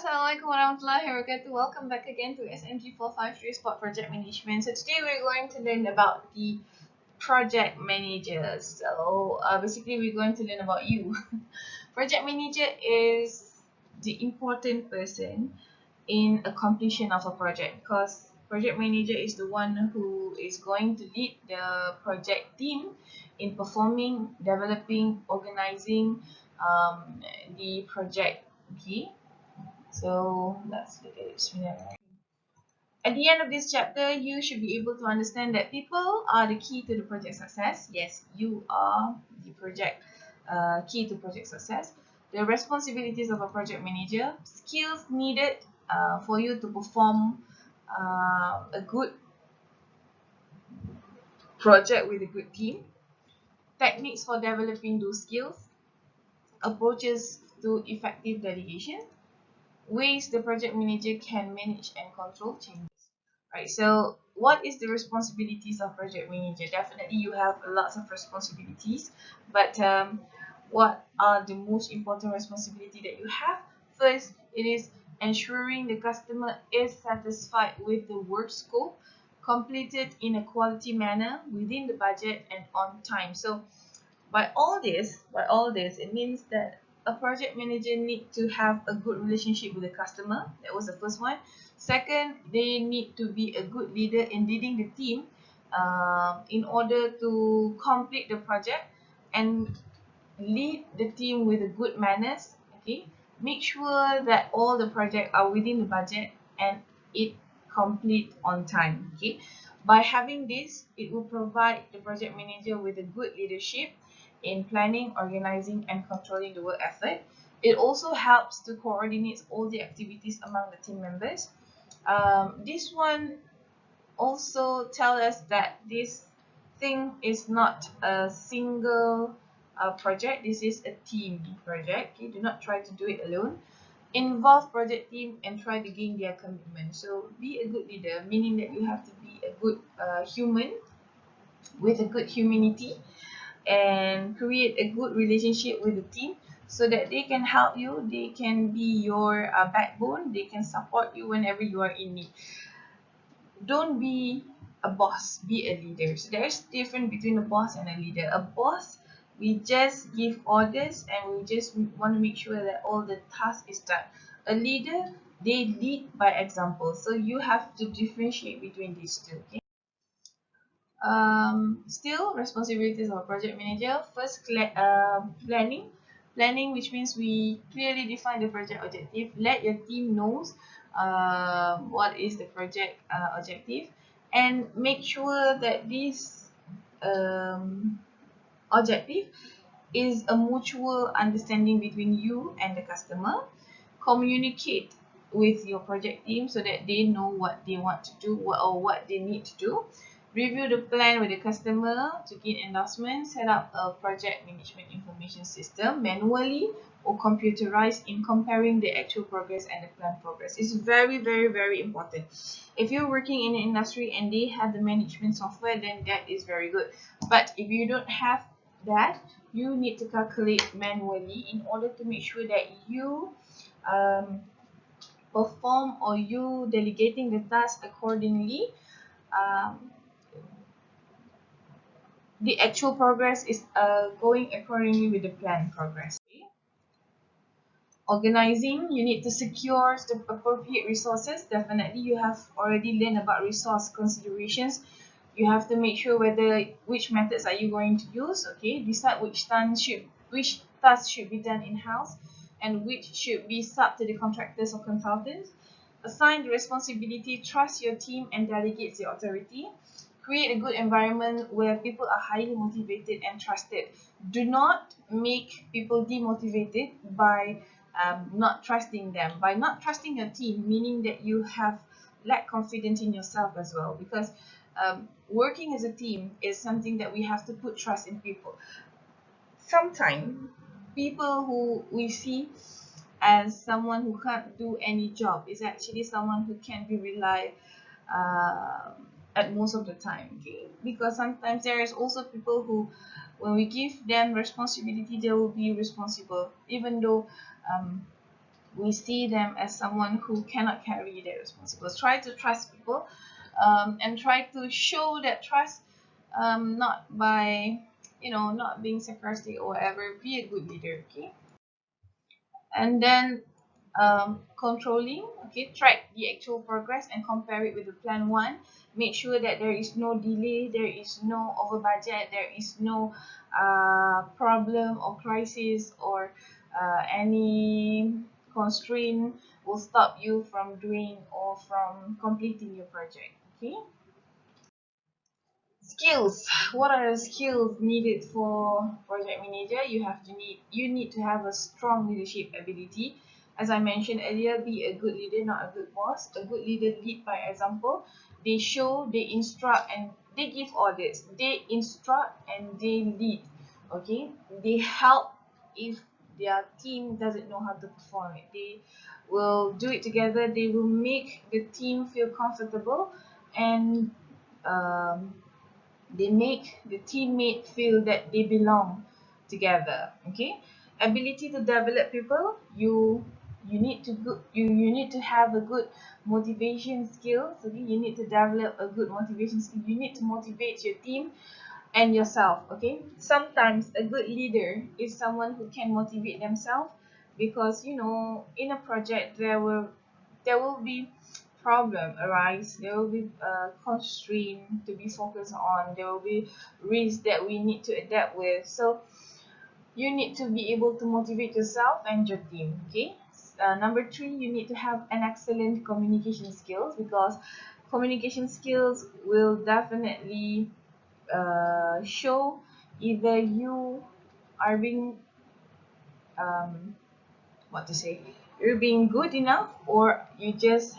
Assalamualaikum warahmatullahi wabarakatuh. Welcome back again to SMG 453 Spot Project Management. So today we're going to learn about the project manager. So basically we're going to learn about you. Project manager is the important person in a completion of a project, because project manager is the one who is going to lead the project team in performing, developing, organizing the project. Okay. So let's look at it. At the end of this chapter, you should be able to understand that people are the key to the project success. Yes, you are the project key to project success. The responsibilities of a project manager, skills needed for you to perform a good project with a good team, techniques for developing those skills, approaches to effective delegation, ways the project manager can manage and control changes. Right, so what is the responsibilities of project manager? Definitely you have lots of responsibilities, but what are the most important responsibility that you have? First, it is ensuring the customer is satisfied with the work scope, completed in a quality manner within the budget and on time. So by all this, it means that a project manager need to have a good relationship with the customer. That was the first one. Second, they need to be a good leader in leading the team in order to complete the project and lead the team with a good manners. Okay, make sure that all the projects are within the budget and it complete on time. Okay, by having this, it will provide the project manager with a good leadership in planning, organizing, and controlling the work effort. It also helps to coordinate all the activities among the team members. This one also tell us that this thing is not a single project. This is a team project. Okay, do not try to do it alone. Involve project team and try to gain their commitment. So be a good leader, meaning that you have to be a good human with a good humanity and create a good relationship with the team so that they can help you, they can be your backbone, they can support you whenever you are in need. Don't be a boss, be a leader. So there's difference between a boss and a leader. A boss, we just give orders and we just want to make sure that all the task is done. A leader, they lead by example. So you have to differentiate between these two. Okay. Still, responsibilities of a project manager. First, planning. Planning, which means we clearly define the project objective. Let your team knows what is the project objective, and make sure that this um, objective is a mutual understanding between you and the customer. Communicate with your project team so that they know what they want to do or what they need to do. Review the plan with the customer to gain endorsement. Set up a project management information system manually or computerized in comparing the actual progress and the plan progress. It's very, very, very important. If you're working in an industry and they have the management software, then that is very good. But if you don't have that, you need to calculate manually in order to make sure that you perform or you delegating the task accordingly. Um, the actual progress is going accordingly with the plan progress. Okay. Organizing, you need to secure the appropriate resources. Definitely, you have already learned about resource considerations. You have to make sure whether which methods are you going to use. Okay, decide which task should be done in house and which should be sub to the contractors or consultants. Assign the responsibility, trust your team, and delegate the authority. Create a good environment where people are highly motivated and trusted. Do not make people demotivated by not trusting them. By not trusting your team, meaning that you have lack confidence in yourself as well. Because working as a team is something that we have to put trust in people. Sometimes people who we see as someone who can't do any job is actually someone who can be relied uh, at most of the time. Okay, because sometimes there is also people who, when we give them responsibility, they will be responsible even though um, we see them as someone who cannot carry their responsibilities. Try to trust people, and try to show that trust, not by, not being sarcastic or whatever. Be a good leader, okay? And then, controlling, okay, track the actual progress and compare it with the plan one. Make sure that there is no delay, there is no over budget, there is no problem or crisis, or any constraint will stop you from doing or from completing your project, okay? Skills. What are the skills needed for project manager? You need to have a strong leadership ability. As I mentioned earlier, be a good leader, not a good boss. A good leader lead by example. They show, they instruct, and they give orders. They instruct and they lead. Okay, they help if their team doesn't know how to perform it. They will do it together. They will make the team feel comfortable, and um, they make the teammate feel that they belong together. Okay, ability to develop people. You need to have a good motivation skills. Okay, you need to develop a good motivation skill. You need to motivate your team and yourself. Okay, sometimes a good leader is someone who can motivate themselves, because in a project there will be problem arise, there will be constraint to be focused on, there will be risks that we need to adapt with. So you need to be able to motivate yourself and your team, okay? Number three, you need to have an excellent communication skills, because communication skills will definitely show either you are being, um, what to say, you're being good enough, or you just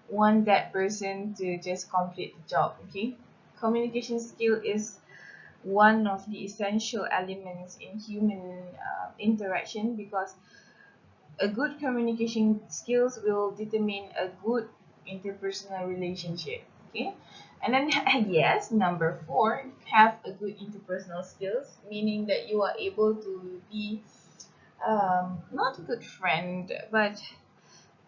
want that person to just complete the job. Okay, communication skill is one of the essential elements in human interaction, because a good communication skills will determine a good interpersonal relationship. Okay, and then yes, number four, have a good interpersonal skills, meaning that you are able to be, not a good friend, but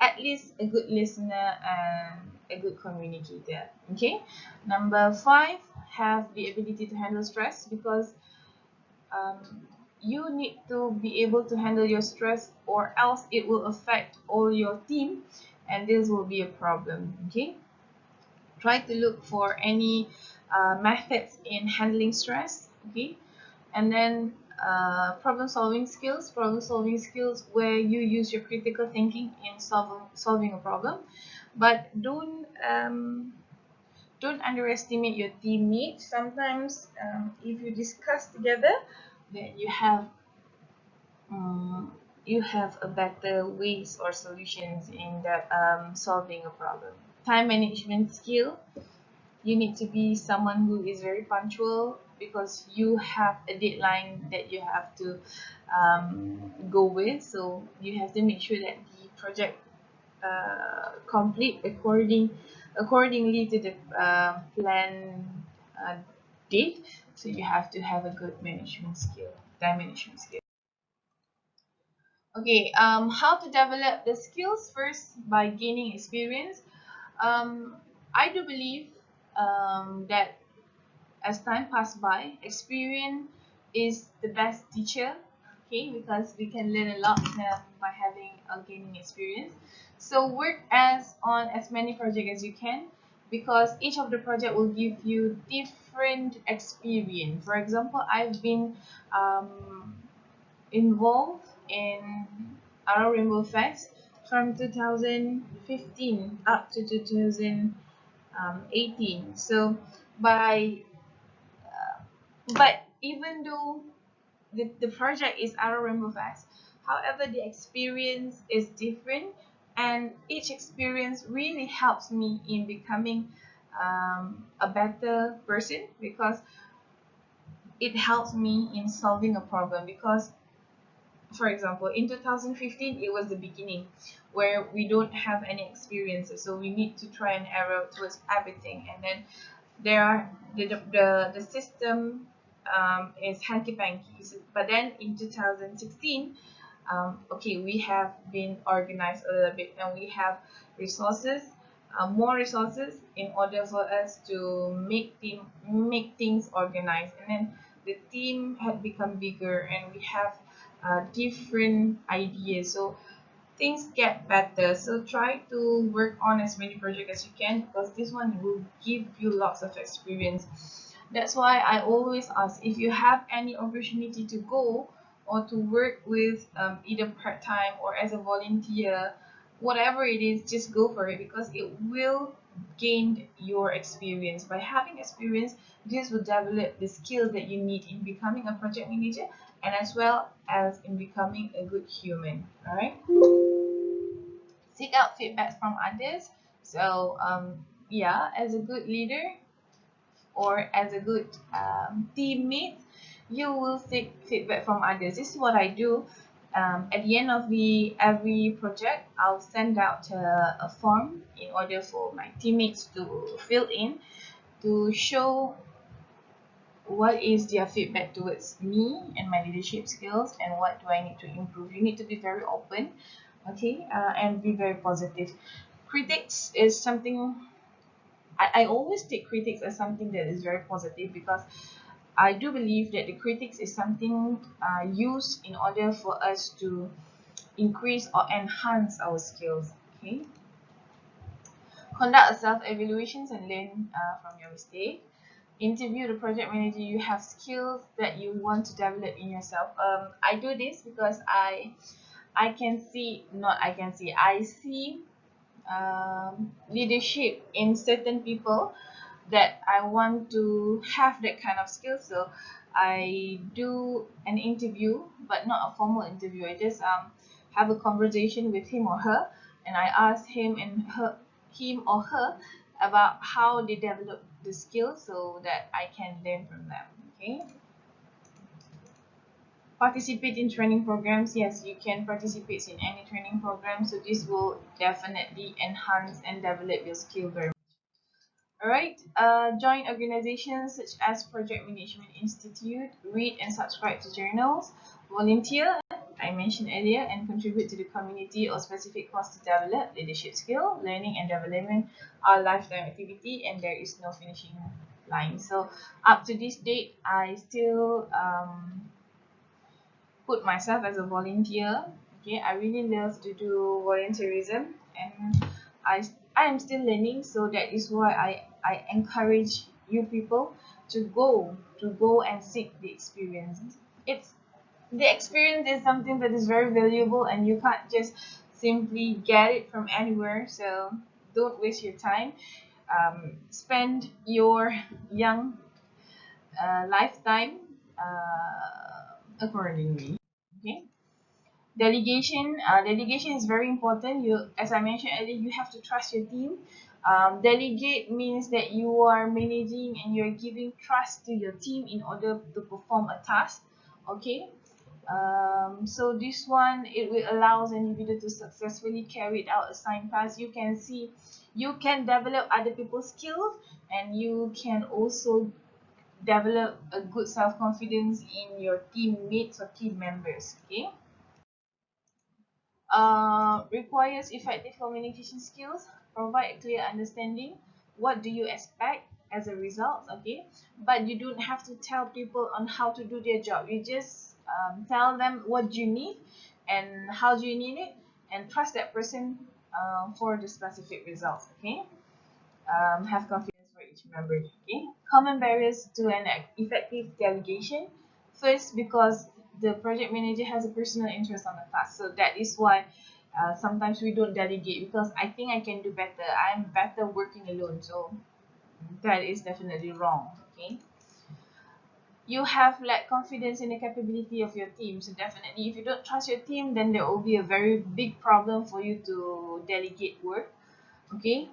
at least a good listener and a good communicator. Okay, number five, have the ability to handle stress, because um, you need to be able to handle your stress, or else it will affect all your team, and this will be a problem. Okay, try to look for any methods in handling stress. Okay, and then problem solving skills, where you use your critical thinking in solving a problem. But don't underestimate your teammates. Sometimes, if you discuss together, then you have a better ways or solutions in that, solving a problem. Time management skill, you need to be someone who is very punctual, because you have a deadline that you have to go with. So you have to make sure that the project complete accordingly to the plan uh, date. So you have to have a good management skill, time management skill. Okay, how to develop the skills? First, by gaining experience. um, I do believe that as time pass by, experience is the best teacher. Okay, because we can learn a lot by having gaining experience. So work on as many projects as you can, because each of the project will give you different experience. For example, I've been involved in our Rainbow Fest from 2015 up to 2018. So by but even though the project is our Rainbow Fest, however, the experience is different, and each experience really helps me in becoming a better person, because it helps me in solving a problem. Because, for example, in 2015, it was the beginning where we don't have any experiences, so we need to try and error towards everything. And then there are the system is hanky panky. But then in 2016, okay, we have been organized a little bit and we have resources, more resources in order for us to make things organized, and then the team had become bigger and we have different ideas, so things get better. So try to work on as many projects as you can, because this one will give you lots of experience. That's why I always ask, if you have any opportunity to go or to work with either part-time or as a volunteer, whatever it is, just go for it, because it will gain your experience. By having experience, this will develop the skill that you need in becoming a project manager, and as well as in becoming a good human. All right, seek out feedback from others. So yeah, as a good leader or as a good teammate, you will seek feedback from others. This is what I do. At the end of the every project, I'll send out a form in order for my teammates to fill in, to show what is their feedback towards me and my leadership skills, and what do I need to improve. You need to be very open, okay, and be very positive. Critics is something, I always take critics as something that is very positive, because I do believe that the critics is something used in order for us to increase or enhance our skills. Okay, conduct a self-evaluations and learn from your mistake. Interview the project manager. You have skills that you want to develop in yourself. I do this because I can see, not I can see, I see leadership in certain people that I want to have that kind of skill. So I do an interview, but not a formal interview. I just have a conversation with him or her, and I ask him or her about how they develop the skill, so that I can learn from them. Okay. Participate in training programs. Yes, you can participate in any training program. So this will definitely enhance and develop your skill very. Alright, join organizations such as Project Management Institute, read and subscribe to journals, volunteer, I mentioned earlier, and contribute to the community or specific cause to develop leadership skill. Learning and development are lifetime activity, and there is no finishing line. So up to this date, I still put myself as a volunteer. Okay, I really love to do volunteerism, and I I am still learning, so that is why I encourage you people to go and seek the experience. It's The experience is something that is very valuable, and you can't just simply get it from anywhere. So don't waste your time. Spend your young lifetime accordingly. Okay. Delegation is very important. You, as I mentioned earlier, you have to trust your team. Delegate means that you are managing and you're giving trust to your team in order to perform a task. Okay. So this one, it will allows an individual to successfully carry out assigned tasks. You can see, you can develop other people's skills, and you can also develop a good self-confidence in your teammates or team members. Okay. Requires effective communication skills, provide clear understanding. What do you expect as a result? Okay, but you don't have to tell people on how to do their job. You just tell them what you need and how do you need it, and trust that person for the specific results. Okay, have confidence for each member. Okay, common barriers to an effective delegation. First, because the project manager has a personal interest on the task, so that is why sometimes we don't delegate, because I think I can do better. I'm better working alone, so that is definitely wrong. Okay, you have lack confidence in the capability of your team, so definitely if you don't trust your team, then there will be a very big problem for you to delegate work. Okay,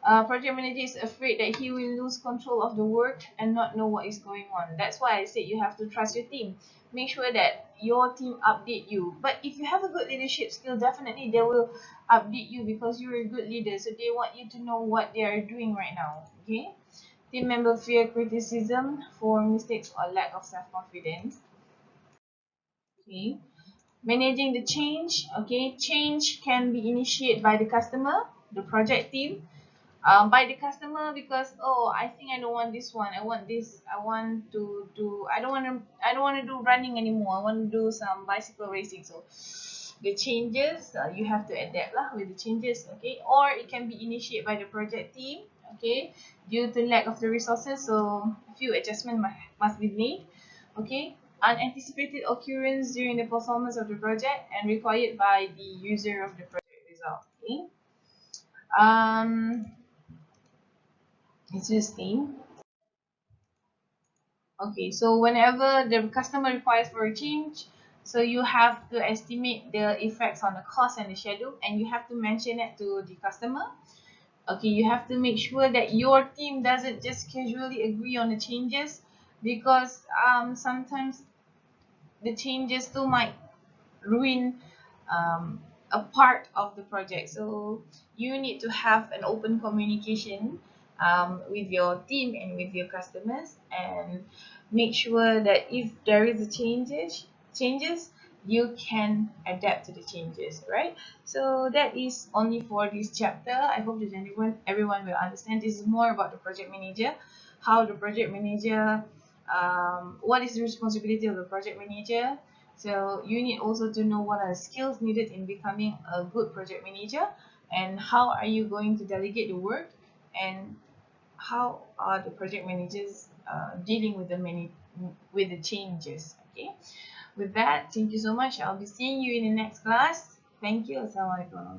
project manager is afraid that he will lose control of the work and not know what is going on. That's why I said you have to trust your team. Make sure that your team update you. But if you have a good leadership skill, definitely they will update you, because you're a good leader, so they want you to know what they are doing right now. Okay, team member fear criticism for mistakes or lack of self-confidence. Okay, Managing the change. Okay, change can be initiated by the customer, the project team, by the customer, because oh, I think I don't want this one, I want this, I want to do, I don't want to do running anymore, I want to do some bicycle racing. So the changes, you have to adapt lah with the changes. Okay, or it can be initiated by the project team. Okay, due to lack of the resources, so a few adjustments must be made. Okay, unanticipated occurrence during the performance of the project and required by the user of the project result. Okay, um interesting. Okay, so whenever the customer requires for a change, so you have to estimate the effects on the cost and the schedule, and you have to mention it to the customer. Okay, you have to make sure that your team doesn't just casually agree on the changes, because sometimes the changes too might ruin a part of the project. So you need to have an open communication with your team and with your customers, and make sure that if there is a changes, you can adapt to the changes, right? So that is only for this chapter. I hope that everyone will understand. This is more about the project manager, how the project manager, what is the responsibility of the project manager. So you need also to know what are the skills needed in becoming a good project manager, and how are you going to delegate the work, and how are the project managers dealing with with the changes. Okay. With that, thank you so much. I'll be seeing you in the next class. Thank you. Assalamualaikum.